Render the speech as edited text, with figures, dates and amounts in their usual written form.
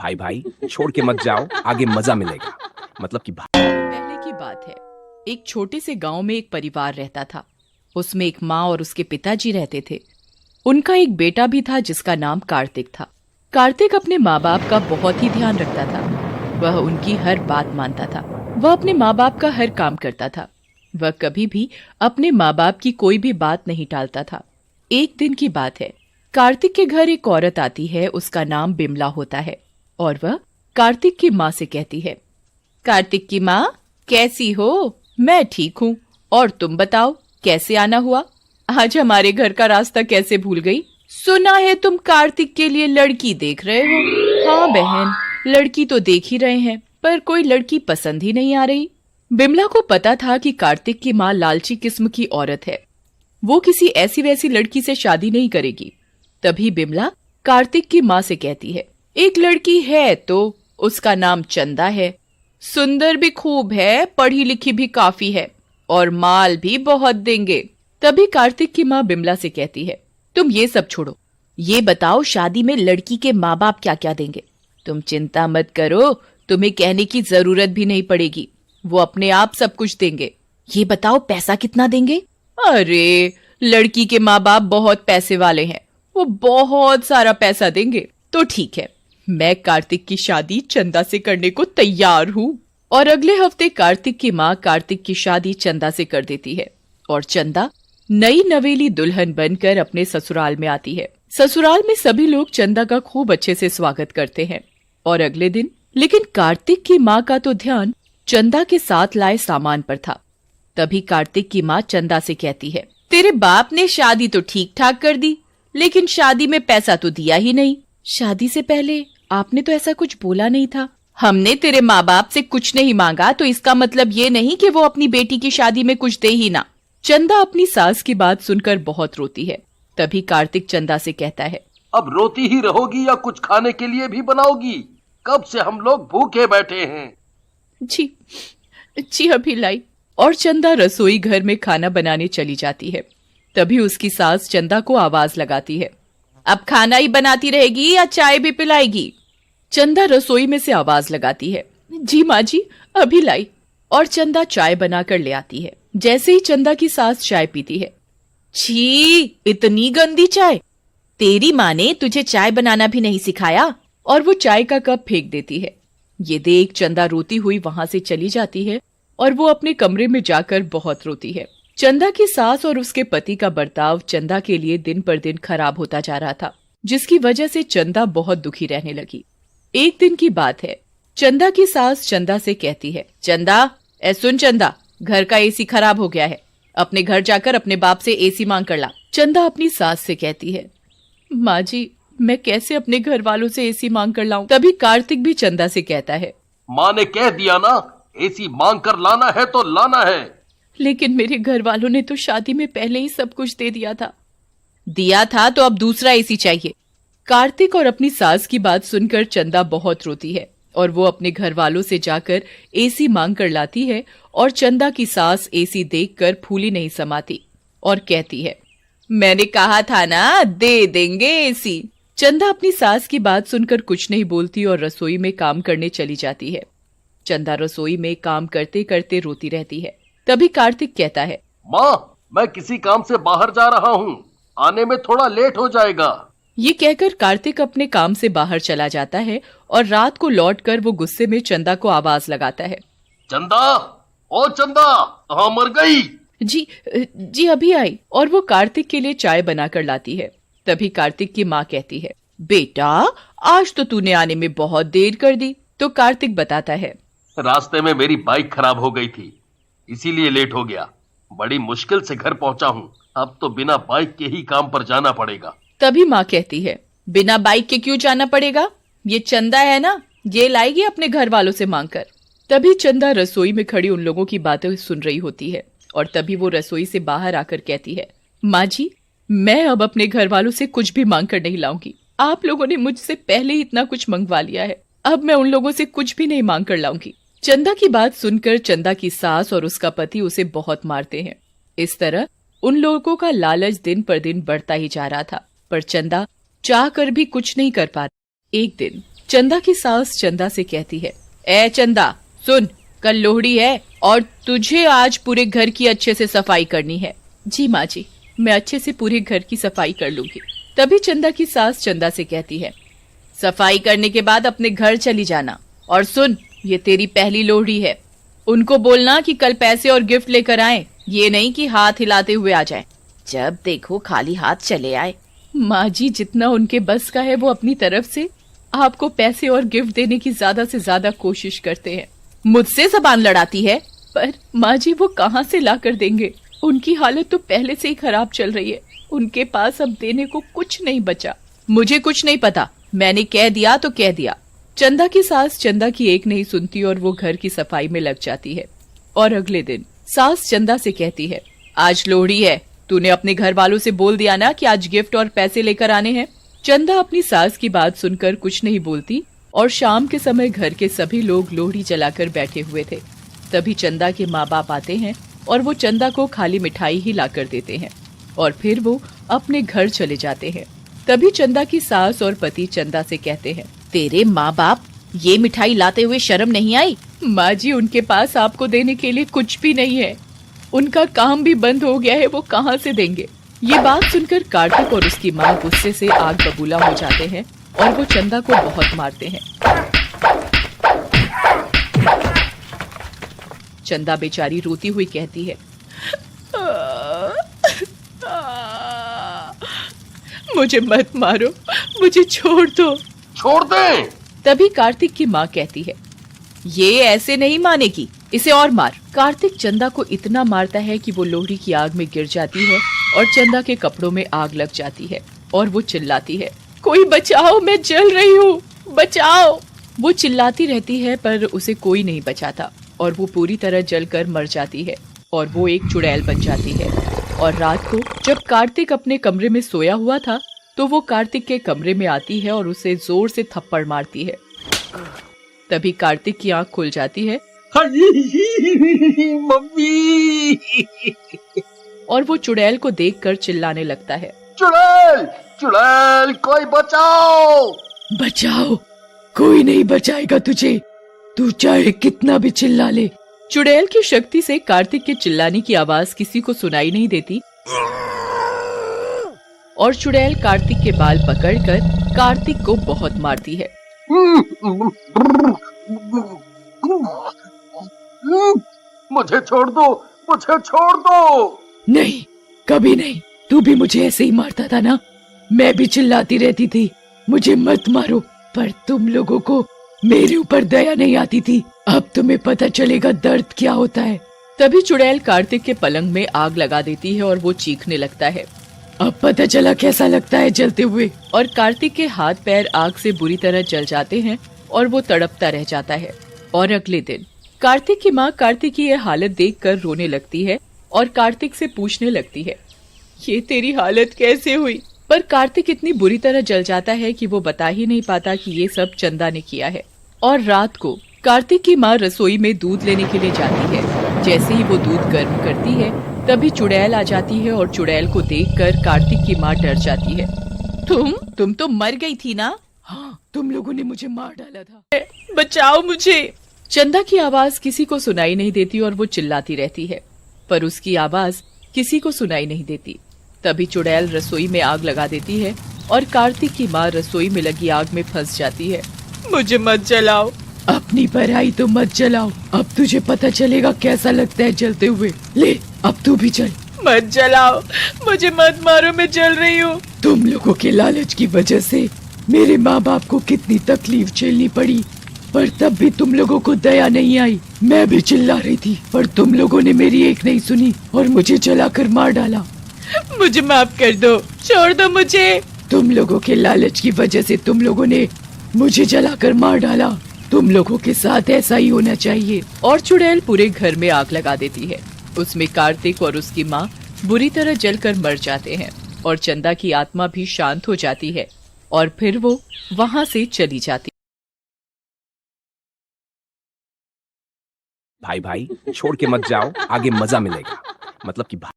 भाई भाई छोड़ के मत जाओ, आगे मजा मिलेगा। मतलब कि पहले की बात है, एक छोटे से गांव में एक परिवार रहता था। उसमें एक माँ और उसके पिताजी रहते थे। उनका एक बेटा भी था जिसका नाम कार्तिक था। कार्तिक अपने माँ बाप का बहुत ही ध्यान रखता था। वह उनकी हर बात मानता था। वह अपने माँ बाप का हर काम करता था। वह कभी भी अपने माँ बाप की कोई भी बात नहीं टालता था। एक दिन की बात है, कार्तिक के घर एक औरत आती है। उसका नाम बिमला होता है और वह कार्तिक की माँ से कहती है, कार्तिक की माँ, कैसी हो? मैं ठीक हूँ। और तुम बताओ, कैसे आना हुआ? आज हमारे घर का रास्ता कैसे भूल गई? सुना है तुम कार्तिक के लिए लड़की देख रहे हो। हाँ बहन, लड़की तो देख ही रहे हैं, पर कोई लड़की पसंद ही नहीं आ रही। बिमला को पता था कि कार्तिक की माँ लालची किस्म की औरत है। वो किसी ऐसी वैसी लड़की से शादी नहीं करेगी। तभी बिमला कार्तिक की माँ से कहती है, एक लड़की है तो उसका नाम चंदा है। सुंदर भी खूब है, पढ़ी लिखी भी काफी है और माल भी बहुत देंगे। तभी कार्तिक की माँ बिमला से कहती है, तुम ये सब छोड़ो, ये बताओ शादी में लड़की के माँ बाप क्या क्या देंगे? तुम चिंता मत करो, तुम्हें कहने की जरूरत भी नहीं पड़ेगी, वो अपने आप सब कुछ देंगे। ये बताओ पैसा कितना देंगे? अरे, लड़की के माँ बाप बहुत पैसे वाले हैं, वो बहुत सारा पैसा देंगे। तो ठीक है, मैं कार्तिक की शादी चंदा से करने को तैयार हूँ। और अगले हफ्ते कार्तिक की माँ कार्तिक की शादी चंदा से कर देती है और चंदा नई नवेली दुल्हन बनकर अपने ससुराल में आती है। ससुराल में सभी लोग चंदा का खूब अच्छे से स्वागत करते हैं। और अगले दिन लेकिन कार्तिक की माँ का तो ध्यान चंदा के साथ लाए सामान पर था। तभी कार्तिक की माँ चंदा से कहती है, तेरे बाप ने शादी तो ठीक ठाक कर दी, लेकिन शादी में पैसा तो दिया ही नहीं। शादी से पहले आपने तो ऐसा कुछ बोला नहीं था। हमने तेरे माँ बाप से कुछ नहीं मांगा तो इसका मतलब ये नहीं कि वो अपनी बेटी की शादी में कुछ दे ही ना। चंदा अपनी सास की बात सुनकर बहुत रोती है। तभी कार्तिक चंदा से कहता है, अब रोती ही रहोगी या कुछ खाने के लिए भी बनाओगी? कब से हम लोग भूखे बैठे हैं। जी अभी लाई। और चंदा रसोई घर में खाना बनाने चली जाती है। तभी उसकी सास चंदा को आवाज लगाती है, अब खाना ही बनाती रहेगी या चाय भी पिलाएगी? चंदा रसोई में से आवाज लगाती है, जी माँ जी, अभी लाई। और चंदा चाय बनाकर ले आती है। जैसे ही चंदा की सास चाय पीती है, छी, इतनी गंदी चाय! तेरी माँ ने तुझे चाय बनाना भी नहीं सिखाया। और वो चाय का कप फेंक देती है। ये देख चंदा रोती हुई वहां से चली जाती है और वो अपने कमरे में जाकर बहुत रोती है। चंदा की सास और उसके पति का बर्ताव चंदा के लिए दिन पर दिन खराब होता जा रहा था, जिसकी वजह से चंदा बहुत दुखी रहने लगी। एक दिन की बात है, चंदा की सास चंदा से कहती है, चंदा, सुन चंदा, घर का एसी खराब हो गया है, अपने घर जाकर अपने बाप से एसी मांग कर ला। चंदा अपनी सास से कहती है, माँ जी, मैं कैसे अपने घर वालों से एसी मांग कर लाऊं? तभी कार्तिक भी चंदा से कहता है, माँ ने कह दिया ना, एसी मांग कर लाना है तो लाना है। लेकिन मेरे घर वालों ने तो शादी में पहले ही सब कुछ दे दिया था। दिया था तो अब दूसरा एसी चाहिए। कार्तिक और अपनी सास की बात सुनकर चंदा बहुत रोती है और वो अपने घर वालों से जाकर एसी मांग कर लाती है। और चंदा की सास एसी देखकर फूली नहीं समाती और कहती है, मैंने कहा था ना, दे देंगे एसी। चंदा अपनी सास की बात सुनकर कुछ नहीं बोलती और रसोई में काम करने चली जाती है। चंदा रसोई में काम करते करते रोती रहती है। तभी कार्तिक कहता है, माँ, मैं किसी काम से बाहर जा रहा हूँ, आने में थोड़ा लेट हो जाएगा। ये कहकर कार्तिक अपने काम से बाहर चला जाता है और रात को लौटकर वो गुस्से में चंदा को आवाज लगाता है, चंदा, ओ चंदा, कहाँ मर गई? जी अभी आई। और वो कार्तिक के लिए चाय बनाकर लाती है। तभी कार्तिक की माँ कहती है, बेटा, आज तो तूने आने में बहुत देर कर दी। तो कार्तिक बताता है, रास्ते में मेरी बाइक खराब हो गई थी, इसीलिए लेट हो गया। बड़ी मुश्किल से घर पहुंचा हूँ, अब तो बिना बाइक के ही काम पर जाना पड़ेगा। तभी माँ कहती है, बिना बाइक के क्यों जाना पड़ेगा? ये चंदा है ना, ये लाएगी अपने घर वालों से मांगकर। तभी चंदा रसोई में खड़ी उन लोगों की बातें सुन रही होती है और तभी वो रसोई से बाहर आकर कहती है, माँ जी, मैं अब अपने घर वालों से कुछ भी मांग कर नहीं लाऊंगी। आप लोगों ने मुझसे पहले ही इतना कुछ मंगवा लिया है, अब मैं उन लोगों से कुछ भी नहीं मांग कर लाऊंगी। चंदा की बात सुनकर चंदा की सास और उसका पति उसे बहुत मारते हैं। इस तरह उन लोगों का लालच दिन पर दिन बढ़ता ही जा रहा था, पर चंदा चाह कर भी कुछ नहीं कर पा रही। एक दिन चंदा की सास चंदा से कहती है, ए चंदा सुन, कल लोहड़ी है और तुझे आज पूरे घर की अच्छे से सफाई करनी है। जी माँ जी, मैं अच्छे से पूरे घर की सफाई कर लूंगी। तभी चंदा की सास चंदा से कहती है, सफाई करने के बाद अपने घर चली जाना, और सुन, ये तेरी पहली लोहड़ी है, उनको बोलना कि कल पैसे और गिफ्ट लेकर आए, ये नहीं कि हाथ हिलाते हुए आ जाए। जब देखो खाली हाथ चले आए। माँ जी, जितना उनके बस का है वो अपनी तरफ से आपको पैसे और गिफ्ट देने की ज्यादा से ज्यादा कोशिश करते हैं। मुझसे जबान लड़ाती है, पर माँ जी वो कहाँ से ला कर देंगे? उनकी हालत तो पहले से ही खराब चल रही है, उनके पास अब देने को कुछ नहीं बचा। मुझे कुछ नहीं पता, मैंने कह दिया तो कह दिया। चंदा की सास चंदा की एक नहीं सुनती और वो घर की सफाई में लग जाती है। और अगले दिन सास चंदा से कहती है, आज लोहड़ी है, तूने अपने घर वालों से बोल दिया ना कि आज गिफ्ट और पैसे लेकर आने हैं। चंदा अपनी सास की बात सुनकर कुछ नहीं बोलती और शाम के समय घर के सभी लोग लोहड़ी जलाकर बैठे हुए थे। तभी चंदा के माँ बाप आते हैं और वो चंदा को खाली मिठाई ही लाकर देते हैं और फिर वो अपने घर चले जाते हैं। तभी चंदा की सास और पति चंदा से कहते हैं, तेरे माँ बाप ये मिठाई लाते हुए शर्म नहीं आई? माँ जी, उनके पास आपको देने के लिए कुछ भी नहीं है, उनका काम भी बंद हो गया है, वो कहाँ से देंगे? ये बात सुनकर कार्तिक और उसकी माँ गुस्से से आग बबूला हो जाते हैं और वो चंदा को बहुत मारते हैं। चंदा बेचारी रोती हुई कहती है, मुझे मत मारो, मुझे छोड़ दो। छोड़ दे। तभी कार्तिक की माँ कहती है, ये ऐसे नहीं मानेगी, इसे और मार। कार्तिक चंदा को इतना मारता है कि वो लोहड़ी की आग में गिर जाती है और चंदा के कपड़ों में आग लग जाती है और वो चिल्लाती है, कोई बचाओ, मैं जल रही हूँ, बचाओ। वो चिल्लाती रहती है पर उसे कोई नहीं बचाता और वो पूरी तरह जलकर मर जाती है और वो एक चुड़ैल बन जाती है। और रात को जब कार्तिक अपने कमरे में सोया हुआ था तो वो कार्तिक के कमरे में आती है और उसे जोर से थप्पड़ मारती है। तभी कार्तिक की आंख खुल जाती है मम्मी। और वो चुड़ैल को देखकर चिल्लाने लगता है, चुड़ैल, चुड़ैल, कोई बचाओ। बचाओ, कोई नहीं बचाएगा तुझे, तू चाहे कितना भी चिल्ला ले। चुड़ैल की शक्ति से कार्तिक के चिल्लाने की आवाज किसी को सुनाई नहीं देती और चुड़ैल कार्तिक के बाल पकड़कर कार्तिक को बहुत मारती है। मुझे छोड़ दो, मुझे छोड़ दो। नहीं, कभी नहीं, तू भी मुझे ऐसे ही मारता था ना, मैं भी चिल्लाती रहती थी मुझे मत मारो, पर तुम लोगों को मेरे ऊपर दया नहीं आती थी। अब तुम्हें पता चलेगा दर्द क्या होता है। तभी चुड़ैल कार्तिक के पलंग में आग लगा देती है और वो चीखने लगता है, अब पता चला कैसा लगता है जलते हुए। और कार्तिक के हाथ पैर आग से बुरी तरह जल जाते हैं और वो तड़पता रह जाता है। और अगले दिन कार्तिक की माँ कार्तिक की यह हालत देखकर रोने लगती है और कार्तिक से पूछने लगती है, ये तेरी हालत कैसे हुई? पर कार्तिक इतनी बुरी तरह जल जाता है कि वो बता ही नहीं पाता कि ये सब चंदा ने किया है। और रात को कार्तिक की माँ रसोई में दूध लेने के लिए जाती है। जैसे ही वो दूध गर्म करती है तभी चुड़ैल आ जाती है और चुड़ैल को देखकर कार्तिक की माँ डर जाती है। तुम तो मर गई थी ना? हाँ, तुम लोगों ने मुझे मार डाला था, बचाओ मुझे। चंदा की आवाज किसी को सुनाई नहीं देती और वो चिल्लाती रहती है पर उसकी आवाज किसी को सुनाई नहीं देती। तभी चुड़ैल रसोई में आग लगा देती है और कार्तिक की माँ रसोई में लगी आग में फंस जाती है। मुझे मत जलाओ, अपनी पराई तो मत जलाओ, अब तुझे पता चलेगा कैसा लगता है जलते हुए। ले, अब तू भी चल। मत जलाओ, मुझे मत मारो, मैं जल रही हूँ। तुम लोगों के लालच की वजह से मेरे माँ बाप को कितनी तकलीफ झेलनी पड़ी, पर तब भी तुम लोगों को दया नहीं आई। मैं भी चिल्ला रही थी पर तुम लोगों ने मेरी एक नहीं सुनी और मुझे जलाकर मार डाला। मुझे माफ कर दो, छोड़ दो मुझे। तुम लोगों के लालच की वजह से तुम लोगों ने मुझे जलाकर मार डाला, तुम लोगों के साथ ऐसा ही होना चाहिए। और चुड़ैल पूरे घर में आग लगा देती है। उसमें कार्तिक और उसकी माँ बुरी तरह जलकर मर जाते हैं और चंदा की आत्मा भी शांत हो जाती है और फिर वो वहाँ से चली जाती। भाई भाई छोड़ के मत जाओ, आगे मजा मिलेगा। मतलब कि